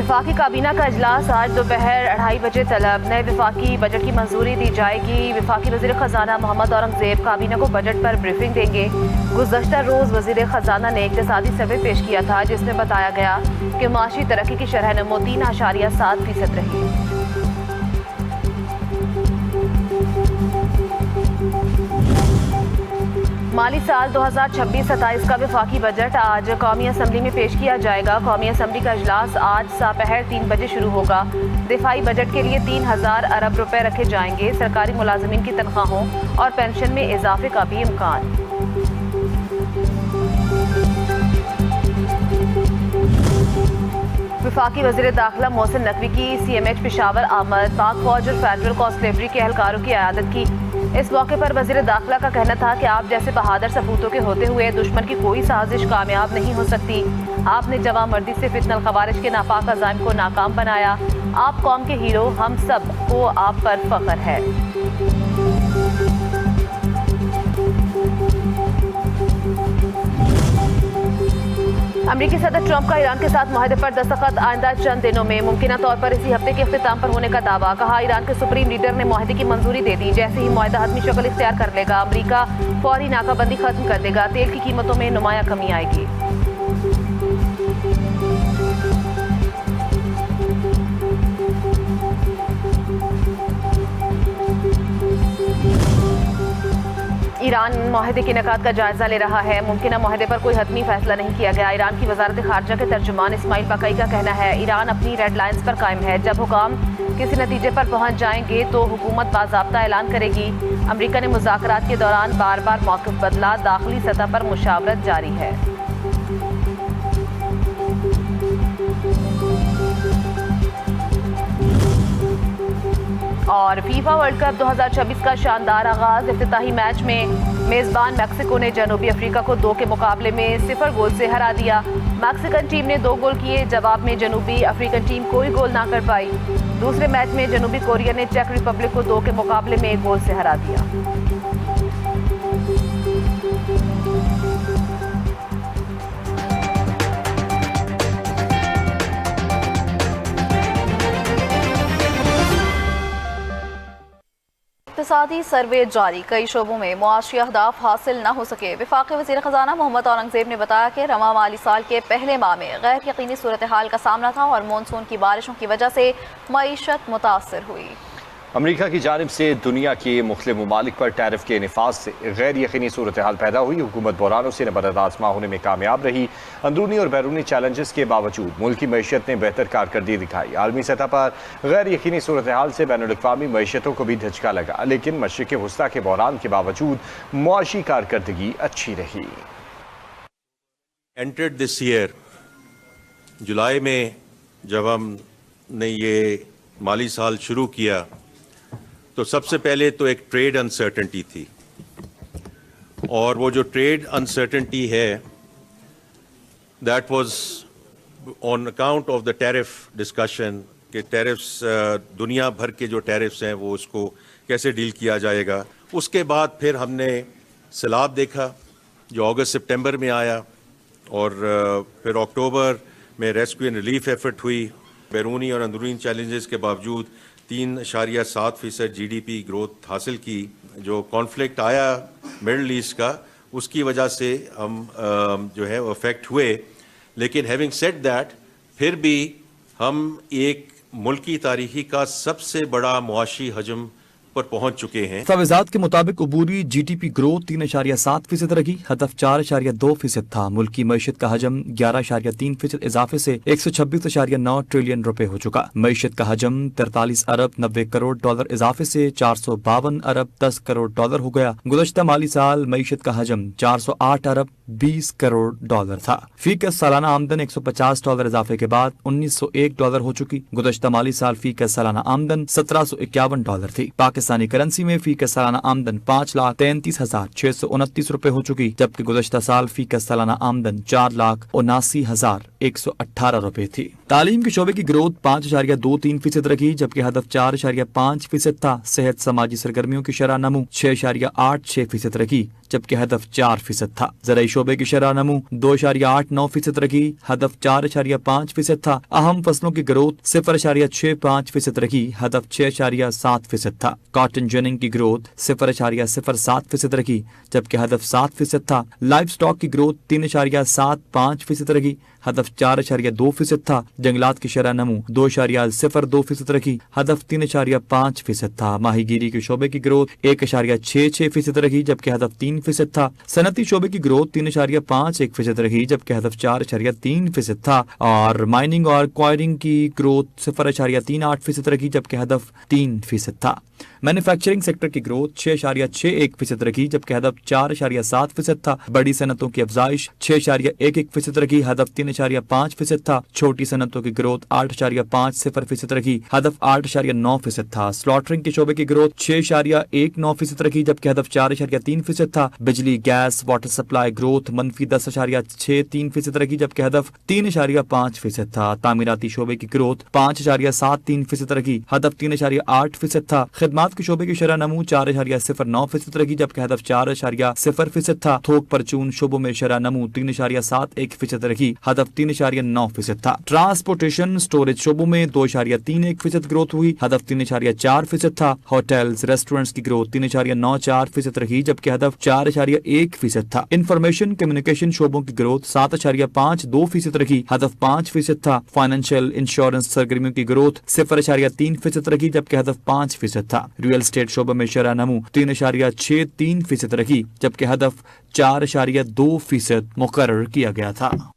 वफाकी काबीना का इजलास आज दोपहर 2:30 बजे तलब। नए वफाकी बजट की मंजूरी दी जाएगी। वफाकी वजीर खजाना मोहम्मद औरंगजेब काबीना को बजट पर ब्रीफिंग देंगे। गुज़श्ता रोज़ वजीर खजाना ने इक़्तिसादी सर्वे पेश किया था, जिसमें बताया गया कि माशी तरक्की की शरह नमो 3.7% रही। माली साल 2026-27 का वफाकी बजट आज कौमी असम्बली में पेश किया जाएगा। कौमी असम्बली का इजलास आज दोपहर 3 बजे शुरू होगा। दिफाई बजट के लिए 3000 अरब रुपए रखे जाएंगे। सरकारी मुलाजमीन की तनख्वाहों और पेंशन में इजाफे का भी इम्कान। वफाकी वज़ीर दाखिला मोहसिन नकवी की CMH पेशावर आमद। पाक फौज और फेडरल कॉन्स्टेबलरी के एहलकारों की इयादत की। इस मौके पर वज़ीर दाखिला का कहना था कि आप जैसे बहादुर सपूतों के होते हुए दुश्मन की कोई साजिश कामयाब नहीं हो सकती। आपने जवां मर्दी से फितनल खवारिज के नापाक अज़ाइम को नाकाम बनाया। आप कौम के हीरो, हम सब को आप पर फख्र है। अमरीकी सदर ट्रंप का ईरान के साथ मुआहदे पर दस्तखत आइंदा चंद दिनों में। मुमकिना तौर पर इसी हफ्ते के इख्तिताम पर होने का दावा। कहा, ईरान के सुप्रीम लीडर ने मुआहदे की मंजूरी दे दी। जैसे ही मुआहदा हतमी शक्ल इख्तियार कर लेगा, अमरीका फौरी नाकाबंदी खत्म कर देगा। तेल की कीमतों में नुमाया कमी आएगी। ईरान मुआहदे के इनेकाद का जायजा ले रहा है। मुमकिना मुआहदे पर कोई हतमी फैसला नहीं किया गया। ईरान की वजारत खारजा के तर्जुमान इस्माइल बाकाई का कहना है, ईरान अपनी रेड लाइन्स पर कायम है। जब हुकाम किसी नतीजे पर पहुंच जाएंगे तो हुकूमत बाज़ाब्ता ऐलान करेगी। अमरीका ने मुज़ाकरात के दौरान बार बार मौक़िफ़ बदला। दाखिली सतह पर मुशावरत जारी है। और फीफा वर्ल्ड कप 2026 का शानदार आगाज। इफ्तिताही मैच में मेज़बान मैक्सिको ने जनूबी अफ्रीका को 2 के मुकाबले में 0 गोल से हरा दिया। मैक्सिकन टीम ने 2 गोल किए। जवाब में जनूबी अफ्रीकन टीम कोई गोल ना कर पाई। दूसरे मैच में जनूबी कोरिया ने चेक रिपब्लिक को 2 के मुकाबले में 1 गोल से हरा दिया। इक़्तिसादी सर्वे जारी। कई शोबों में मुआशी अहदाफ हासिल न हो सके। वफाकी वज़ीर ख़ज़ाना मोहम्मद औरंगजेब ने बताया कि रवा माली साल के पहले माह में गैर यकीनी सूरत हाल का सामना था और मानसून की बारिशों की वजह से मईशत मुतासर हुई। अमरीका की जानिब से दुनिया के मुख्तलिफ ममालिक पर टैरिफ के नफाज से गैर यकीनी सूरत हाल पैदा हुई। हुकूमत बहरानों से नबरद आज़मा होने में कामयाब रही। अंदरूनी और बैरूनी चैलेंजेस के बावजूद मुल्क की मईशत ने बेहतर कारकर्दगी दिखाई। आलमी सतह पर गैर यकीनी सूरत हाल से बैनुल-अक़वामी मईशतों को भी धचका लगा, लेकिन मशरिक़ वुस्ता के बहरान के बावजूद मुआशी कारकर्दगी अच्छी रही। एंटर्ड दिस ईयर जुलाई में जब हमने ये माली साल शुरू किया तो सबसे पहले तो एक ट्रेड अनसर्टेनिटी थी, और वो जो ट्रेड अनसर्टेनिटी है that was on account of the tariff discussion कि टैरिफ्स दुनिया भर के जो टैरिफ्स हैं वो उसको कैसे डील किया जाएगा। उसके बाद फिर हमने सैलाब देखा जो अगस्त सितंबर में आया, और फिर अक्टूबर में रेस्क्यू एंड रिलीफ एफर्ट हुई। बैरूनी और अंदरूनी चैलेंजेस के बावजूद 3.7% GDP ग्रोथ हासिल की। जो कॉन्फ्लिक्ट आया मिडल ईस्ट का, उसकी वजह से हम जो है वो अफेक्ट हुए। लेकिन हैविंग सेड दैट, फिर भी हम एक मुल्की तारीखी का सबसे बड़ा मुआशी हजम पर पहुंच चुके हैं। दस्तावेज़ात के मुताबिक अबूरी GDP ग्रोथ 3.7% रही। हदफ 4.2% था। मुल्क की मईशत का हजम 11.3% इजाफे से 126.9 ट्रिलियन रुपए हो चुका। मईशत का हजम 43 अरब 90 करोड़ डॉलर इजाफे से 452 अरब 10 करोड़ डॉलर हो गया। गुज़श्ता माली साल मईशत का हजम 408 अरब 20 करोड़ डॉलर था। फीकस सालाना आमदन $150 इजाफे के बाद $1901 हो चुकी। गुज़श्ता माली साल फीकस सालाना आमदन $1751 थी। पाकिस्तान पाकिस्तानी करेंसी में फी का सालाना आमदन 5,33,629 रुपए हो चुकी, जबकि गुज़श्ता साल फी का सालाना आमदन 4,79,118 रुपए थी। तालीम के शोबे की ग्रोथ 5.23% रही, जबकि हदफ 4.5% था। सेहत समाजी सरगर्मियों की शरह नमू 6.86% रही, जबकि हदफ 4% था। ज़राई शोबे की शरह नमू 2.89% रही, हदफ 4.5% था। अहम फसलों की ग्रोथ 0.65% रही, हदफ 6.7% था। कॉटन जिनिंग की ग्रोथ 0.07% रही, जबकि हदफ 7% था। लाइव स्टॉक की ग्रोथ 3.75% रही, हदफ 4.2% था। जंगलात की शरह नमू 2.02% रही, हदफ 3.5% था। माहीगीरी के शोबे की ग्रोथ 1.66% रही, जबकि हदफ 3% था। सनती शोबे की ग्रोथ 3.51% रही, जबकि हदफ 4.3% था। और माइनिंग और क्वायरिंग की ग्रोथ 0.38% रही, जबकि हदफ 3% था। मैन्युफैक्चरिंग सेक्टर की ग्रोथ 6.61% रही, जबकि हदफ 4.7% था। बड़ी सनतों की अफजाइश 6.11% रही, हदफ 3.5% था। छोटी सनतों की ग्रोथ 8.50% रही, हदफ 8.9% था। स्लॉटरिंग के शोबे की ग्रोथ 6.19% रही, जबकि हदफ 4.3% था। बिजली गैस वाटर सप्लाई ग्रोथ -10.63% रही, जबकि हदफ 3.5% था। तामीराती शोबे की ग्रोथ 5.73% रही, हदफ 3.8% था। खिदमात के शोबे की शरह नमू 4.09% रही, जबकि हदफ 4.0% था। थोक परचून शोबों में शरह नमू 3.71% रही, हदफ 3.9% था। ट्रांसपोर्टेशन स्टोरेज शोबों में 2.31% ग्रोथ हुई, हदफ 3.4% था। होटल्स रेस्टोरेंट्स की ग्रोथ 3.94% रही, जबकि हदफ 4.1% था। इंफॉर्मेशन कम्युनिकेशन शोबों की ग्रोथ 7.52% रही, हदफ 5% था। फाइनेंशियल इंश्योरेंस सरगर्मियों की ग्रोथ 0.3% रही, जबकि हदफ 5% था। रियल एस्टेट शोबे में शरह नमू 3.63% रही, जबकि हदफ 4.2% मुकर्रर किया गया था।